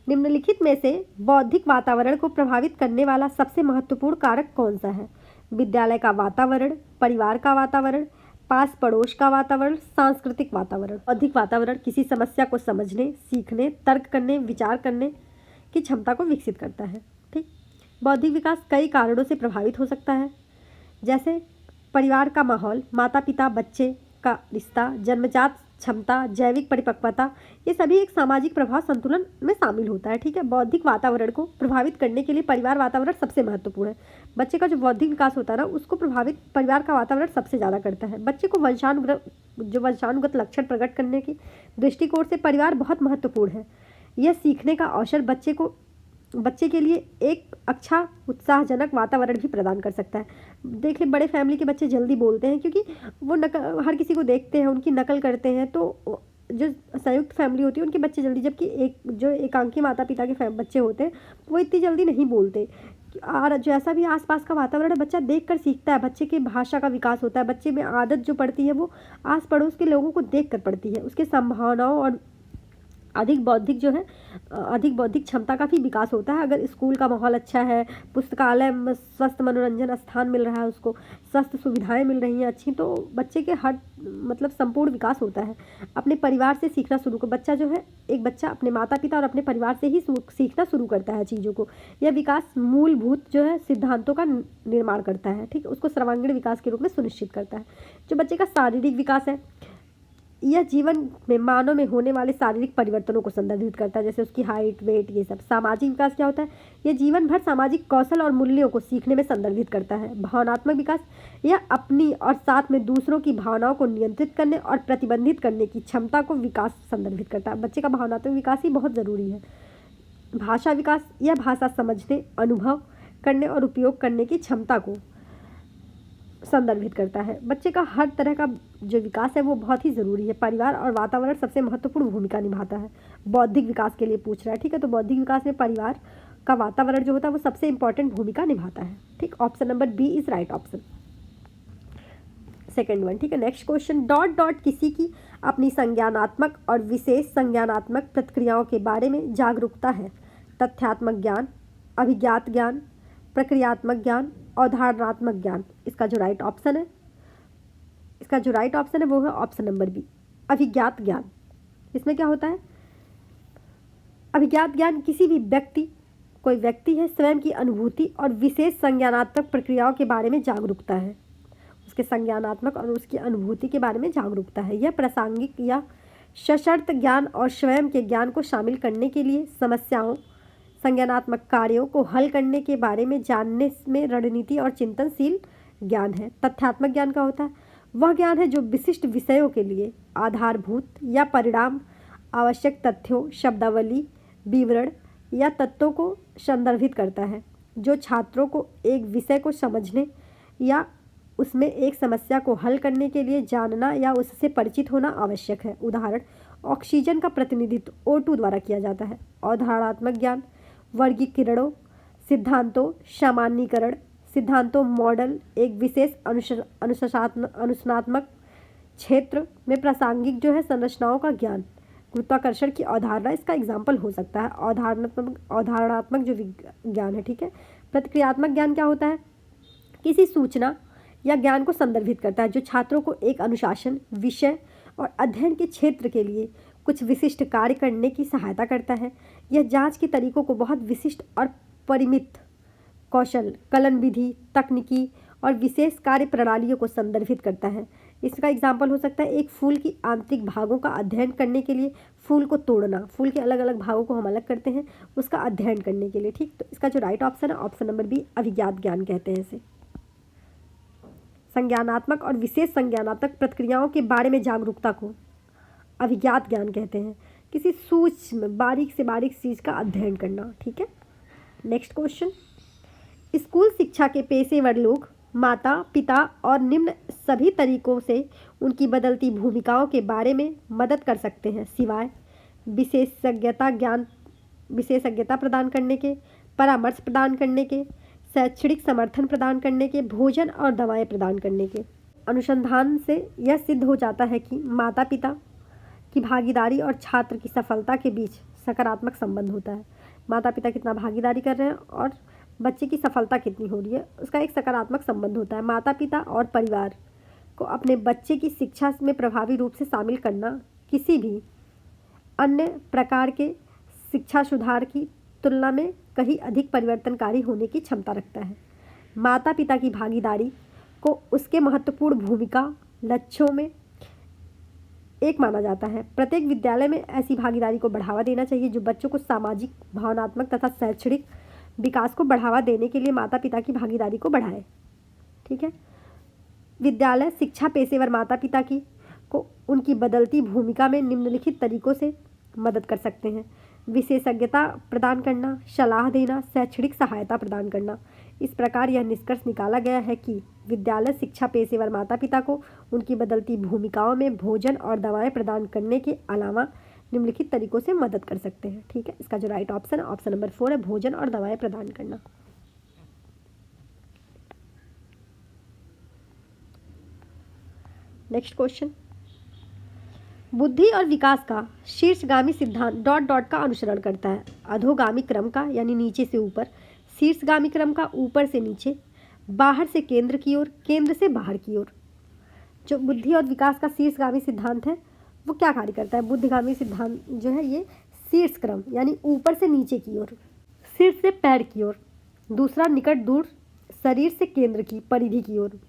निम्नलिखित में से बौद्धिक वातावरण को प्रभावित करने वाला सबसे महत्वपूर्ण कारक कौन सा है? विद्यालय का वातावरण, परिवार का वातावरण, पास पड़ोस का वातावरण, सांस्कृतिक वातावरण। बौद्धिक वातावरण किसी समस्या को समझने, सीखने, तर्क करने, विचार करने की क्षमता को विकसित करता है। ठीक। बौद्धिक विकास कई कारणों से प्रभावित हो सकता है, जैसे परिवार का माहौल, माता पिता बच्चे का रिश्ता, जन्मजात क्षमता, जैविक परिपक्वता, ये सभी एक सामाजिक प्रभाव संतुलन में शामिल होता है। ठीक है। बौद्धिक वातावरण को प्रभावित करने के लिए परिवार वातावरण सबसे महत्वपूर्ण है। बच्चे का जो बौद्धिक विकास होता है ना, उसको प्रभावित परिवार का वातावरण सबसे ज़्यादा करता है। बच्चे को वंशानुगत लक्षण प्रकट करने की दृष्टिकोण से परिवार बहुत महत्वपूर्ण है। यह सीखने का अवसर बच्चे के लिए एक अच्छा उत्साहजनक वातावरण भी प्रदान कर सकता है। देखिए, बड़े फैमिली के बच्चे जल्दी बोलते हैं क्योंकि वो हर किसी को देखते हैं, उनकी नकल करते हैं। तो जो संयुक्त फैमिली होती है उनके बच्चे जल्दी, जबकि जो एकांकी माता पिता के बच्चे होते हैं वो इतनी जल्दी नहीं बोलते। और जैसा भी आसपास का वातावरण है बच्चा देख कर सीखता है। बच्चे की भाषा का विकास होता है। बच्चे में आदत जो पड़ती है वो आस पड़ोस के लोगों को देख कर पड़ती है। उसके संभावनाओं और अधिक बौद्धिक क्षमता का भी विकास होता है। अगर स्कूल का माहौल अच्छा है, पुस्तकालय में स्वस्थ मनोरंजन स्थान मिल रहा है, उसको स्वस्थ सुविधाएं मिल रही हैं अच्छी, तो बच्चे के हर संपूर्ण विकास होता है। अपने परिवार से सीखना शुरू कर बच्चा जो है, एक बच्चा अपने माता पिता और अपने परिवार से ही सीखना शुरू करता है चीज़ों को। यह विकास मूलभूत जो है सिद्धांतों का निर्माण करता है। ठीक, उसको सर्वांगीण विकास के रूप में सुनिश्चित करता है। जो बच्चे का शारीरिक विकास है, यह जीवन में मानव में होने वाले शारीरिक परिवर्तनों को संदर्भित करता है, जैसे उसकी हाइट, वेट, ये सब। सामाजिक विकास क्या होता है? यह जीवन भर सामाजिक कौशल और मूल्यों को सीखने में संदर्भित करता है। भावनात्मक विकास, यह अपनी और साथ में दूसरों की भावनाओं को नियंत्रित करने और प्रतिबंधित करने की क्षमता को विकास संदर्भित करता है। बच्चे का भावनात्मक विकास ही बहुत ज़रूरी है। भाषा विकास, यह भाषा समझने, अनुभव करने और उपयोग करने की क्षमता को संदर्भित करता है। बच्चे का हर तरह का जो विकास है वो बहुत ही ज़रूरी है। परिवार और वातावरण सबसे महत्वपूर्ण भूमिका निभाता है बौद्धिक विकास के लिए पूछ रहा है। ठीक है। तो बौद्धिक विकास में परिवार का वातावरण जो होता है वो सबसे इंपॉर्टेंट भूमिका निभाता है। ठीक, option number B is right option, second one. ठीक है। नेक्स्ट क्वेश्चन, डॉट डॉट किसी की अपनी संज्ञानात्मक और विशेष संज्ञानात्मक प्रतिक्रियाओं के बारे में जागरूकता है। तथ्यात्मक ज्ञान, अभिज्ञात ज्ञान, प्रक्रियात्मक ज्ञान, अवधारणात्मक ज्ञान। इसका जो राइट ऑप्शन है वो है ऑप्शन नंबर बी, अभिज्ञात ज्ञान। इसमें क्या होता है? अभिज्ञात ज्ञान किसी भी व्यक्ति कोई व्यक्ति है, स्वयं की अनुभूति और विशेष संज्ञानात्मक प्रक्रियाओं के बारे में जागरूकता है। उसके संज्ञानात्मक और उसकी अनुभूति के बारे में जागरूकता है। यह प्रासंगिक या सशर्त ज्ञान और स्वयं के ज्ञान को शामिल करने के लिए समस्याओं, संज्ञानात्मक कार्यों को हल करने के बारे में जानने में रणनीति और चिंतनशील ज्ञान है। तथ्यात्मक ज्ञान का होता है वह ज्ञान है जो विशिष्ट विषयों के लिए आधारभूत या परिणाम, आवश्यक तथ्यों, शब्दावली, विवरण या तत्वों को संदर्भित करता है, जो छात्रों को एक विषय को समझने या उसमें एक समस्या को हल करने के लिए जानना या उससे परिचित होना आवश्यक है। उदाहरण, ऑक्सीजन का प्रतिनिधित्व O2 द्वारा किया जाता है। अवधारणात्मक ज्ञान वर्गीकरणों, सिद्धांतों, सामान्यीकरण सिद्धांतों, मॉडल, एक विशेष अनुशासनात्मक क्षेत्र में प्रासंगिक जो है संरचनाओं का ज्ञान, गुरुत्वाकर्षण की अवधारणा इसका एग्जाम्पल हो सकता है। अवधारणात्मक जो ज्ञान है, ठीक है। प्रतिक्रियात्मक ज्ञान क्या होता है? किसी सूचना या ज्ञान को संदर्भित करता है जो छात्रों को एक अनुशासन, विषय और अध्ययन के क्षेत्र के लिए कुछ विशिष्ट कार्य करने की सहायता करता है। यह जांच के तरीकों को बहुत विशिष्ट और परिमित कौशल, कलन विधि, तकनीकी और विशेष कार्य प्रणालियों को संदर्भित करता है। इसका एग्जाम्पल हो सकता है एक फूल की आंतरिक भागों का अध्ययन करने के लिए फूल को तोड़ना, फूल के अलग अलग भागों को हम अलग करते हैं उसका अध्ययन करने के लिए, ठीक। तो इसका जो राइट ऑप्शन है ऑप्शन नंबर बी, अभिज्ञात ज्ञान कहते हैं इसे। संज्ञानात्मक और विशेष संज्ञानात्मक प्रक्रियाओं के बारे में जागरूकता को अभिज्ञात ज्ञान कहते हैं। किसी सूक्ष्म बारीक से बारीक चीज़ का अध्ययन करना, ठीक है। नेक्स्ट क्वेश्चन, स्कूल शिक्षा के पेशेवर लोग माता पिता और निम्न सभी तरीकों से उनकी बदलती भूमिकाओं के बारे में मदद कर सकते हैं सिवाय विशेषज्ञता प्रदान करने के, परामर्श प्रदान करने के, शैक्षणिक समर्थन प्रदान करने के, भोजन और दवाएं प्रदान करने के। अनुसंधान से यह सिद्ध हो जाता है कि माता पिता की भागीदारी और छात्र की सफलता के बीच सकारात्मक संबंध होता है। माता पिता कितना भागीदारी कर रहे हैं और बच्चे की सफलता कितनी हो रही है, उसका एक सकारात्मक संबंध होता है। माता पिता और परिवार को अपने बच्चे की शिक्षा में प्रभावी रूप से शामिल करना किसी भी अन्य प्रकार के शिक्षा सुधार की तुलना में कहीं अधिक परिवर्तनकारी होने की क्षमता रखता है। माता पिता की भागीदारी को उसके महत्वपूर्ण भूमिका लक्ष्यों में एक माना जाता है। प्रत्येक विद्यालय में ऐसी भागीदारी को बढ़ावा देना चाहिए जो बच्चों को सामाजिक, भावनात्मक तथा शैक्षणिक विकास को बढ़ावा देने के लिए माता पिता की भागीदारी को बढ़ाए, ठीक है। विद्यालय शिक्षा पेशेवर माता पिता की को उनकी बदलती भूमिका में निम्नलिखित तरीकों से मदद कर सकते हैं: विशेषज्ञता प्रदान करना, सलाह देना, शैक्षणिक सहायता प्रदान करना। इस प्रकार यह निष्कर्ष निकाला गया है कि विद्यालय शिक्षा पेशेवर माता पिता को उनकी बदलती भूमिकाओं में भोजन और दवाएं प्रदान करने के अलावा निम्नलिखित तरीकों से मदद कर सकते हैं, ठीक है। इसका जो राइट ऑप्शन है ऑप्शन नंबर 4 है, भोजन और दवाएं प्रदान करना। नेक्स्ट क्वेश्चन, बुद्धि और विकास का शीर्षगामी सिद्धांत का अनुसरण करता है। अधोगामी क्रम का यानी नीचे से ऊपर, शीर्षगामी क्रम का ऊपर से नीचे, बाहर से केंद्र की ओर, केंद्र से बाहर की ओर। जो बुद्धि और विकास का शीर्षगामी सिद्धांत है वो क्या कार्य करता है? बुद्धिगामी सिद्धांत जो है ये शीर्ष क्रम यानी ऊपर से नीचे की ओर, सिर से पैर की ओर। दूसरा निकट दूर, शरीर से केंद्र की परिधि की ओर,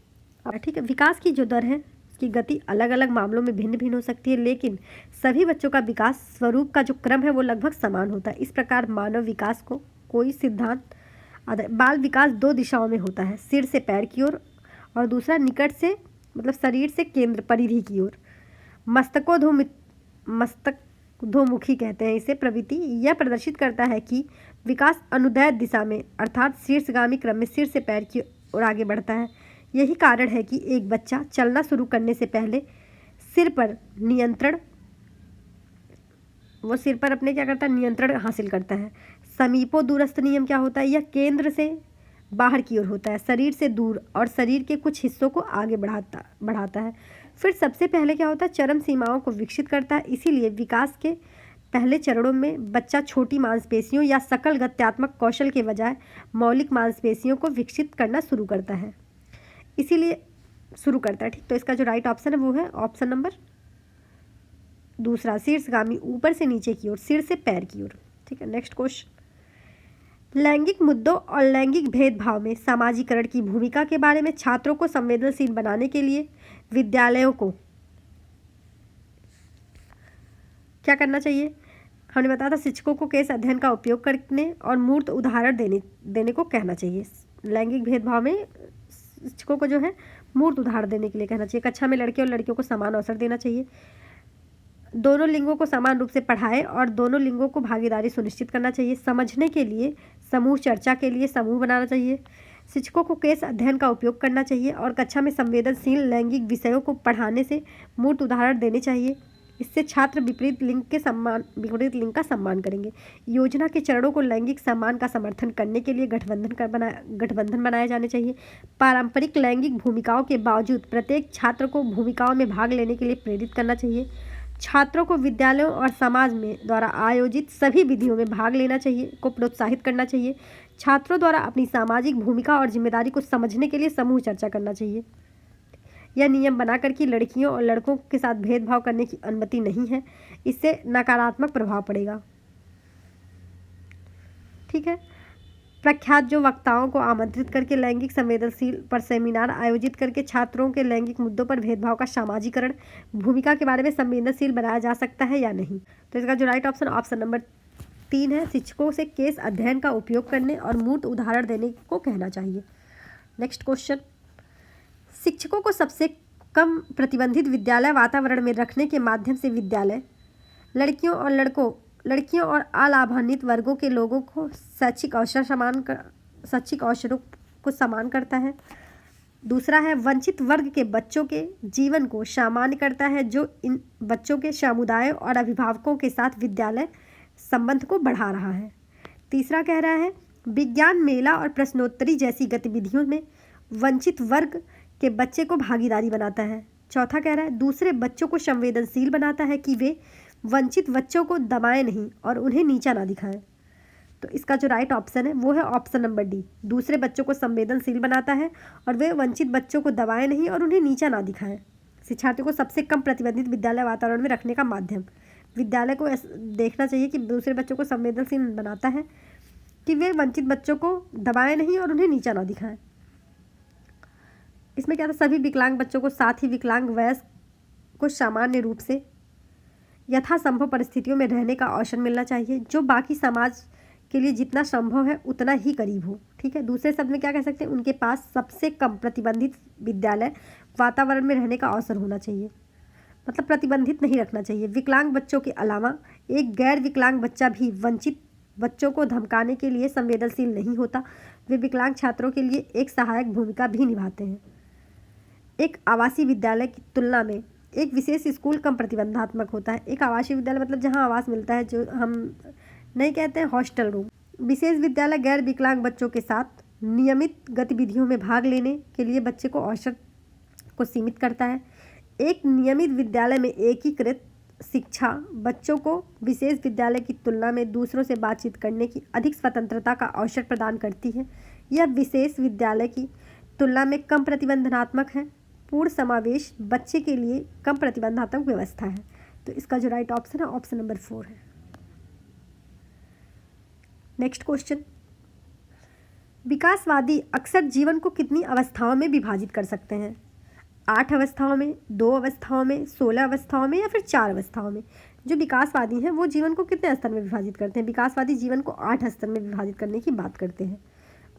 ठीक है। विकास की जो दर है की गति अलग अलग मामलों में भिन्न भिन्न हो सकती है, लेकिन सभी बच्चों का विकास स्वरूप का जो क्रम है वो लगभग समान होता है। इस प्रकार मानव विकास को कोई सिद्धांत बाल विकास 2 दिशाओं में होता है, सिर से पैर की ओर और दूसरा निकट से मतलब शरीर से केंद्र परिधि की ओर। मस्तकोधोमुखी कहते हैं इसे प्रवृत्ति। यह प्रदर्शित करता है कि विकास अनुदैर्ध्य दिशा में अर्थात शीर्षगामी क्रम में सिर से पैर की ओर आगे बढ़ता है। यही कारण है कि एक बच्चा चलना शुरू करने से पहले सिर पर अपने क्या करता है, नियंत्रण हासिल करता है। समीपो दूरस्थ नियम क्या होता है? यह केंद्र से बाहर की ओर होता है, शरीर से दूर और शरीर के कुछ हिस्सों को आगे बढ़ाता है। फिर सबसे पहले क्या होता है, चरम सीमाओं को विकसित करता है। इसीलिए विकास के पहले चरणों में बच्चा छोटी मांसपेशियों या सकल गत्यात्मक कौशल के बजाय मौलिक मांसपेशियों को विकसित करना शुरू करता है, ठीक। तो इसका जो राइट ऑप्शन है वो है ऑप्शन नंबर 2, शीर्षगामी ऊपर से नीचे की ओर, सिर से पैर की ओर, ठीक है। नेक्स्ट क्वेश्चन, लैंगिक मुद्दों और लैंगिक भेदभाव में समाजीकरण की भूमिका के बारे में छात्रों को संवेदनशील बनाने के लिए विद्यालयों को क्या करना चाहिए? हमने बताया था शिक्षकों को केस अध्ययन का उपयोग करने और मूर्त उदाहरण देने को कहना चाहिए। लैंगिक भेदभाव में शिक्षकों को जो है मूर्त उदाहरण देने के लिए कहना चाहिए। कक्षा में लड़के और लड़कियों को समान अवसर देना चाहिए। दोनों लिंगों को समान रूप से पढ़ाएं और दोनों लिंगों को भागीदारी सुनिश्चित करना चाहिए। समझने के लिए समूह, चर्चा के लिए समूह बनाना चाहिए। शिक्षकों को केस अध्ययन का उपयोग करना चाहिए और कक्षा में संवेदनशील लैंगिक विषयों को पढ़ाने से मूर्त उदाहरण देने चाहिए। इससे छात्र विपरीत लिंग का सम्मान करेंगे। योजना के चरणों को लैंगिक सम्मान का समर्थन करने के लिए गठबंधन बनाए जाने चाहिए। पारंपरिक लैंगिक भूमिकाओं के बावजूद प्रत्येक छात्र को भूमिकाओं में भाग लेने के लिए प्रेरित करना चाहिए। छात्रों को विद्यालयों और समाज में द्वारा आयोजित सभी विधियों में भाग लेना चाहिए को प्रोत्साहित करना चाहिए। छात्रों द्वारा अपनी सामाजिक भूमिका और जिम्मेदारी को समझने के लिए समूह चर्चा करना चाहिए। यह नियम बनाकर कि लड़कियों और लड़कों के साथ भेदभाव करने की अनुमति नहीं है। इससे नकारात्मक प्रभाव पड़ेगा। ठीक है। प्रख्यात जो वक्ताओं को आमंत्रित करके लैंगिक संवेदनशील पर सेमिनार आयोजित करके छात्रों के लैंगिक मुद्दों पर भेदभाव का सामाजिकरण भूमिका के बारे में संवेदनशील बनाया जा सकता है या नहीं? तो इसका जो राइट ऑप्शन नंबर 3 है। शिक्षकों से केस अध्ययन का उपयोग करने और मूर्त उदाहरण देने को कहना चाहिए। नेक्स्ट क्वेश्चन, शिक्षकों को सबसे कम प्रतिबंधित विद्यालय वातावरण में रखने के माध्यम से विद्यालय लड़कियों और अलाभान्वित वर्गों के लोगों को शैक्षिक अवसरों को समान करता है। दूसरा है वंचित वर्ग के बच्चों के जीवन को सामान्य करता है, जो इन बच्चों के समुदायों और अभिभावकों के साथ विद्यालय संबंध को बढ़ा रहा है। तीसरा कह रहा है विज्ञान मेला और प्रश्नोत्तरी जैसी गतिविधियों में वंचित वर्ग के बच्चे को भागीदारी बनाता है। चौथा कह रहा है दूसरे बच्चों को संवेदनशील बनाता है कि वे वंचित बच्चों को दबाएं नहीं और उन्हें नीचा ना दिखाएं। तो इसका जो राइट ऑप्शन है वो है ऑप्शन नंबर डी। दूसरे बच्चों को संवेदनशील बनाता है और वे वंचित बच्चों को दबाएं नहीं और उन्हें नीचा ना दिखाएं। शिक्षार्थियों को सबसे कम प्रतिबंधित विद्यालय वातावरण में रखने का माध्यम, विद्यालय को देखना चाहिए कि दूसरे बच्चों को संवेदनशील बनाता है कि वे वंचित बच्चों को दबाएं नहीं और उन्हें नीचा ना दिखाएं। इसमें क्या था, सभी विकलांग बच्चों को साथ ही विकलांग वयस्क को सामान्य रूप से यथासंभव परिस्थितियों में रहने का अवसर मिलना चाहिए, जो बाकी समाज के लिए जितना संभव है उतना ही करीब हो। ठीक है। दूसरे शब्द में क्या कह सकते हैं, उनके पास सबसे कम प्रतिबंधित विद्यालय वातावरण में रहने का अवसर होना चाहिए, मतलब प्रतिबंधित नहीं रखना चाहिए। विकलांग बच्चों के अलावा एक गैर विकलांग बच्चा भी वंचित बच्चों को धमकाने के लिए संवेदनशील नहीं होता। वे विकलांग छात्रों के लिए एक सहायक भूमिका भी निभाते हैं। एक आवासीय विद्यालय की तुलना में एक विशेष स्कूल कम प्रतिबंधात्मक होता है। एक आवासीय विद्यालय मतलब जहां आवास मिलता है, जो हम नहीं कहते हैं हॉस्टल रूम। विशेष विद्यालय गैर विकलांग बच्चों के साथ नियमित गतिविधियों में भाग लेने के लिए बच्चे को अवसर को सीमित करता है। एक नियमित विद्यालय में एकीकृत शिक्षा बच्चों को विशेष विद्यालय की तुलना में दूसरों से बातचीत करने की अधिक स्वतंत्रता का अवसर प्रदान करती है। यह विशेष विद्यालय की तुलना में कम प्रतिबंधात्मक है। पूर्ण समावेश बच्चे के लिए कम प्रतिबंधात्मक व्यवस्था है। तो इसका जो राइट ऑप्शन है ऑप्शन नंबर 4 है। नेक्स्ट क्वेश्चन, विकासवादी अक्सर जीवन को कितनी अवस्थाओं में विभाजित कर सकते हैं? 8 अवस्थाओं में, 2 अवस्थाओं में, 16 अवस्थाओं में या फिर 4 अवस्थाओं में? जो विकासवादी हैं वो जीवन को कितने स्तर में विभाजित करते हैं? विकासवादी जीवन को 8 स्तर में विभाजित करने की बात करते हैं।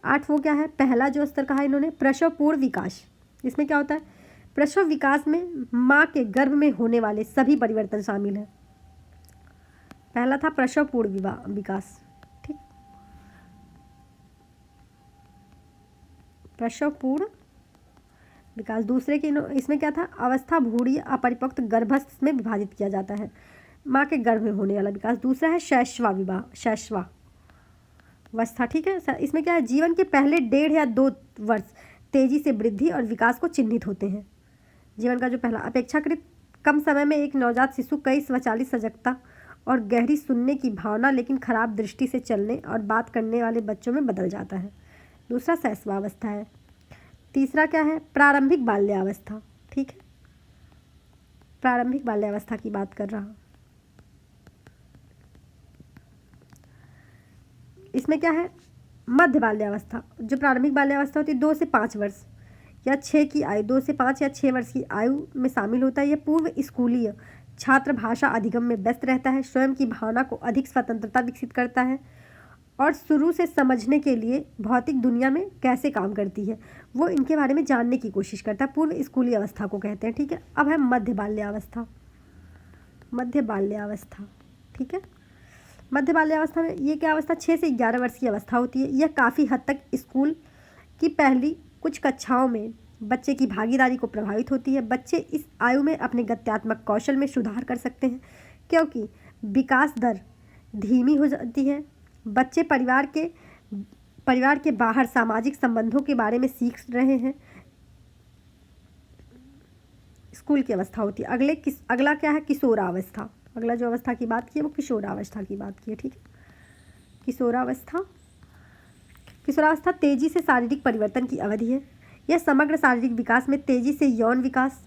8 वो क्या है? पहला जो स्तर कहा इन्होंने प्रसव पूर्व विकास। इसमें क्या होता है? प्रसव विकास में माँ के गर्भ में होने वाले सभी परिवर्तन शामिल हैं। पहला था प्रसव पूर्व विकास। ठीक, प्रसव पूर्व विकास। दूसरे के इसमें क्या था? अवस्था भ्रूणीय अपरिपक्व गर्भस्थ में विभाजित किया जाता है, माँ के गर्भ में होने वाला विकास। दूसरा है शैशवा अवस्था। ठीक है। इसमें क्या है? जीवन के पहले 1.5 या 2 वर्ष तेजी से वृद्धि और विकास को चिन्हित होते हैं। जीवन का जो पहला अपेक्षाकृत कम समय में एक नवजात शिशु कई स्वचालित सजगता और गहरी सुनने की भावना लेकिन खराब दृष्टि से चलने और बात करने वाले बच्चों में बदल जाता है। दूसरा शैशवावस्था है। तीसरा क्या है? प्रारंभिक बाल्यावस्था। ठीक है, प्रारंभिक बाल्यावस्था की बात कर रहा हूँ। इसमें क्या है? मध्य बाल्यावस्था, जो प्रारंभिक बाल्यावस्था होती है 2 से 5 वर्ष या 6 की आयु, 2 से 5 या 6 वर्ष की आयु में शामिल होता है। यह पूर्व स्कूलीय छात्र भाषा अधिगम में व्यस्त रहता है, स्वयं की भावना को अधिक स्वतंत्रता विकसित करता है और शुरू से समझने के लिए भौतिक दुनिया में कैसे काम करती है वो इनके बारे में जानने की कोशिश करता है। पूर्व स्कूली अवस्था को कहते हैं। ठीक है, अब है मध्य बाल्यावस्था। मध्य बाल्यावस्था, ठीक है, मध्य बाल्यावस्था में ये क्या अवस्था, 6 से 11 वर्ष की अवस्था होती है। यह काफ़ी हद तक स्कूल की पहली कुछ कक्षाओं में बच्चे की भागीदारी को प्रभावित होती है। बच्चे इस आयु में अपने गत्यात्मक कौशल में सुधार कर सकते हैं क्योंकि विकास दर धीमी हो जाती है। बच्चे परिवार के बाहर सामाजिक संबंधों के बारे में सीख रहे हैं। स्कूल की अवस्था होती है। अगला क्या है, किशोरावस्था। अगला जो अवस्था की बात की है वो किशोरावस्था की बात की है। ठीक है, किशोरावस्था तेजी से शारीरिक परिवर्तन की अवधि है। यह समग्र शारीरिक विकास में तेजी से यौन विकास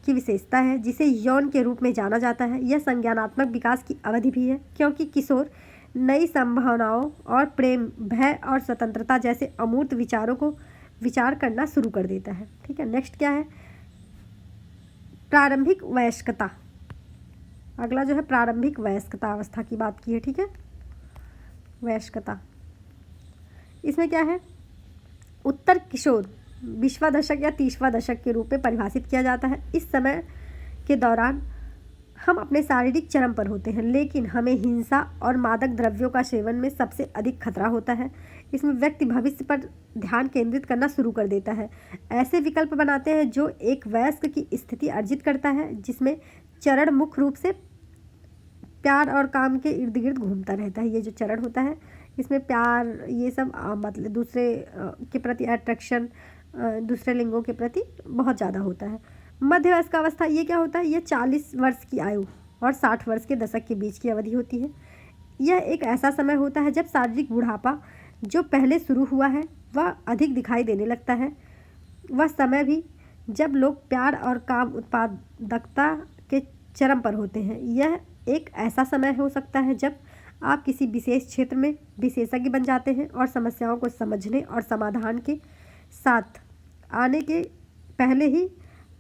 की विशेषता है जिसे यौन के रूप में जाना जाता है। यह संज्ञानात्मक विकास की अवधि भी है क्योंकि किशोर नई संभावनाओं और प्रेम, भय और स्वतंत्रता जैसे अमूर्त विचारों को विचार करना शुरू कर देता है। ठीक है, नेक्स्ट क्या है, प्रारंभिक वयस्कता। अगला जो है प्रारंभिक वयस्कता अवस्था की बात की है। ठीक है, वयस्कता, इसमें क्या है, उत्तर किशोर 20वां दशक या 30वां दशक के रूप में परिभाषित किया जाता है। इस समय के दौरान हम अपने शारीरिक चरम पर होते हैं लेकिन हमें हिंसा और मादक द्रव्यों का सेवन में सबसे अधिक खतरा होता है। इसमें व्यक्ति भविष्य पर ध्यान केंद्रित करना शुरू कर देता है, ऐसे विकल्प बनाते हैं जो एक वयस्क की स्थिति अर्जित करता है जिसमें चरण मुख्य रूप से प्यार और काम के इर्द गिर्द घूमता रहता है। ये जो चरण होता है इसमें प्यार, ये सब मतलब दूसरे के प्रति अट्रैक्शन, दूसरे लिंगों के प्रति बहुत ज़्यादा होता है। मध्य वयस्क अवस्था, ये क्या होता है, ये 40 वर्ष की आयु और 60 वर्ष के दशक के बीच की अवधि होती है। यह एक ऐसा समय होता है जब शारीरिक बुढ़ापा जो पहले शुरू हुआ है वह अधिक दिखाई देने लगता है। वह समय भी जब लोग प्यार और काम उत्पादकता के चरम पर होते हैं। यह एक ऐसा समय हो सकता है जब आप किसी विशेष क्षेत्र में विशेषज्ञ बन जाते हैं और समस्याओं को समझने और समाधान के साथ आने के पहले ही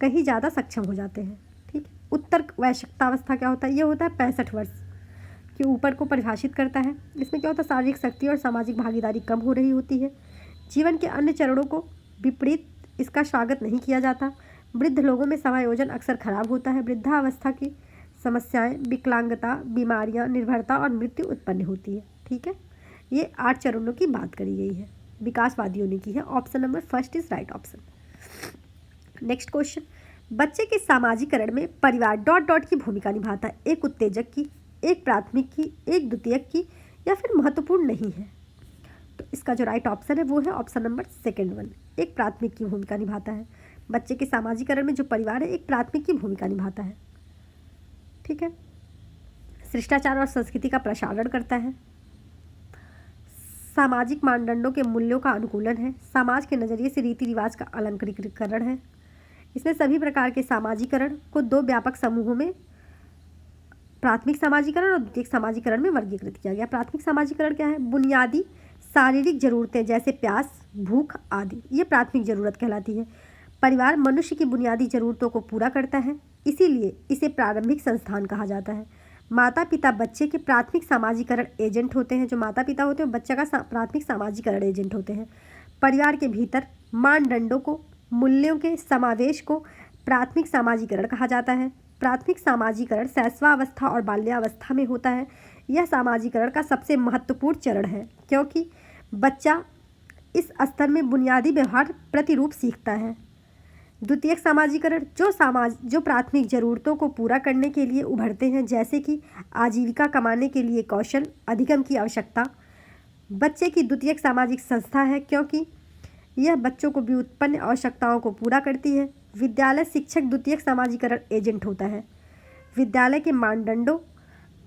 कहीं ज़्यादा सक्षम हो जाते हैं। ठीक, उत्तर वयस्कतावस्था क्या होता है, ये होता है 65 वर्ष के ऊपर को परिभाषित करता है। इसमें क्या होता है, शारीरिक शक्ति और सामाजिक भागीदारी कम हो रही होती है। जीवन के अन्य चरणों को विपरीत इसका स्वागत नहीं किया जाता। वृद्ध लोगों में समायोजन अक्सर खराब होता है। वृद्धावस्था की समस्याएं, विकलांगता, बीमारियां, निर्भरता और मृत्यु उत्पन्न होती है। ठीक है, ये 8 चरणों की बात करी गई है, विकासवादियों ने की है। Option number first is right option. Next question, बच्चे के सामाजिकरण में परिवार डॉट डॉट की भूमिका निभाता है, एक उत्तेजक की, एक प्राथमिक की, एक द्वितीयक की या फिर महत्वपूर्ण नहीं है। तो इसका जो राइट ऑप्शन है वो है ऑप्शन नंबर सेकेंड वन, एक प्राथमिक की भूमिका निभाता है। बच्चे के सामाजिकरण में जो परिवार है एक प्राथमिक की भूमिका निभाता है। ठीक है, शिष्टाचार और संस्कृति का प्रसारण करता है, सामाजिक मानदंडों के मूल्यों का अनुकूलन है, समाज के नज़रिए से रीति रिवाज का अलंकरीकरण है। इसमें सभी प्रकार के सामाजिकरण को 2 व्यापक समूहों में प्राथमिक सामाजिकरण और द्वितीयक सामाजिकरण में वर्गीकृत किया गया। प्राथमिक सामाजिकरण क्या है, बुनियादी शारीरिक जरूरतें जैसे प्यास, भूख आदि, ये प्राथमिक जरूरत कहलाती है। परिवार मनुष्य की बुनियादी जरूरतों को पूरा करता है, इसीलिए इसे प्रारंभिक संस्थान कहा जाता है। माता पिता बच्चे के प्राथमिक सामाजिकरण एजेंट होते हैं। जो माता पिता होते हैं बच्चे का प्राथमिक सामाजिकरण एजेंट होते हैं। परिवार के भीतर मानदंडों को, मूल्यों के समावेश को प्राथमिक सामाजिकरण कहा जाता है। प्राथमिक सामाजिकरण शैशवावस्था और बाल्यावस्था में होता है। यह सामाजिकरण का सबसे महत्वपूर्ण चरण है क्योंकि बच्चा इस स्तर में बुनियादी व्यवहार प्रतिरूप सीखता है। द्वितीयक सामाजिकरण जो प्राथमिक ज़रूरतों को पूरा करने के लिए उभरते हैं, जैसे कि आजीविका कमाने के लिए कौशल, अधिगम की आवश्यकता, बच्चे की द्वितीयक सामाजिक संस्था है क्योंकि यह बच्चों को व्युत्पन्न आवश्यकताओं को पूरा करती है। विद्यालय शिक्षक द्वितीयक सामाजिकरण एजेंट होता है। विद्यालय के मानदंडों,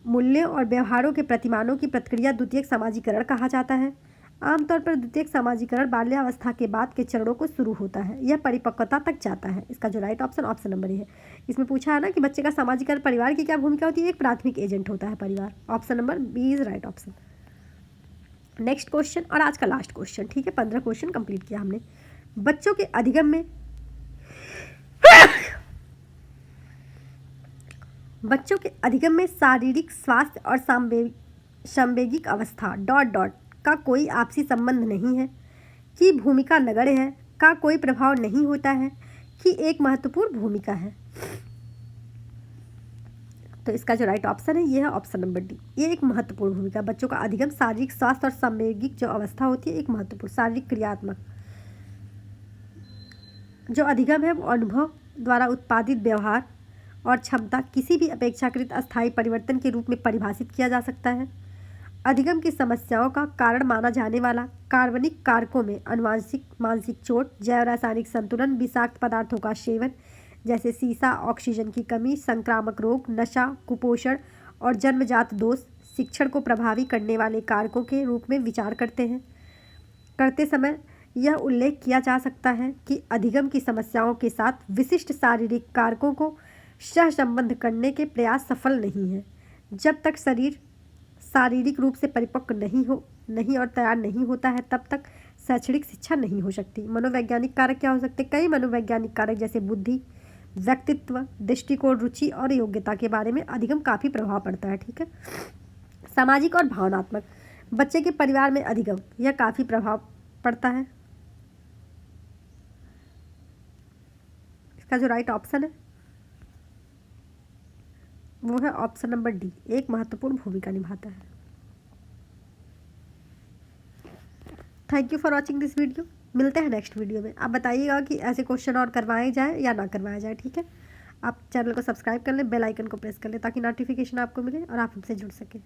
मूल्यों और व्यवहारों के प्रतिमानों की प्रक्रिया द्वितीयक सामाजिकरण कहा जाता है। आमतौर पर द्वितीयक सामाजिकरण बाल्यावस्था के बाद के चरणों को शुरू होता है, यह परिपक्वता तक जाता है। इसका जो राइट ऑप्शन ऑप्शन नंबर है। इसमें पूछा है ना कि बच्चे का सामाजिकरण, परिवार की क्या भूमिका होती है, एक प्राथमिक एजेंट होता है परिवार। Option number B is right option. Next question और आज का लास्ट क्वेश्चन, ठीक है, 15 क्वेश्चन कंप्लीट किया हमने। बच्चों के अधिगम में बच्चों के अधिगम में शारीरिक स्वास्थ्य और सांवेगिक अवस्था का कोई आपसी संबंध नहीं है, कि भूमिका नगण्य है, का कोई प्रभाव नहीं होता है, कि एक महत्वपूर्ण भूमिका है। तो इसका जो राइट ऑप्शन है ये है ऑप्शन नंबर डी, ये एक महत्वपूर्ण भूमिका। बच्चों का अधिगम शारीरिक स्वास्थ्य और सांवेगिक जो अवस्था होती है, एक महत्वपूर्ण शारीरिक क्रियात्मक जो अधिगम है वो अनुभव द्वारा उत्पादित व्यवहार और क्षमता किसी भी अपेक्षाकृत अस्थायी परिवर्तन के रूप में परिभाषित किया जा सकता है। अधिगम की समस्याओं का कारण माना जाने वाला कार्बनिक कारकों में अनुवांशिक मानसिक चोट, जैव रासायनिक संतुलन, विषाक्त पदार्थों का सेवन जैसे सीसा, ऑक्सीजन की कमी, संक्रामक रोग, नशा, कुपोषण और जन्मजात दोष शिक्षण को प्रभावी करने वाले कारकों के रूप में विचार करते समय यह उल्लेख किया जा सकता है कि अधिगम की समस्याओं के साथ विशिष्ट शारीरिक कारकों को सहसंबद्ध करने के प्रयास सफल नहीं है। जब तक शरीर शारीरिक रूप से परिपक्व नहीं और तैयार नहीं होता है, तब तक शैक्षणिक शिक्षा नहीं हो सकती। मनोवैज्ञानिक कारक क्या हो सकते हैं? कई मनोवैज्ञानिक कारक जैसे बुद्धि, व्यक्तित्व, दृष्टिकोण, रुचि और योग्यता के बारे में अधिगम काफ़ी प्रभाव पड़ता है, ठीक है। सामाजिक और भावनात्मक, बच्चे के परिवार में अधिगम यह काफ़ी प्रभाव पड़ता है। इसका जो राइट ऑप्शन है वो है ऑप्शन नंबर डी, एक महत्वपूर्ण भूमिका निभाता है। Thank you for watching this video. मिलते हैं नेक्स्ट वीडियो में। आप बताइएगा कि ऐसे क्वेश्चन और करवाए जाए या ना करवाया जाए, ठीक है। आप चैनल को सब्सक्राइब कर लें, बेल आइकन को प्रेस कर लें ताकि नोटिफिकेशन आपको मिले और आप हमसे जुड़ सकें।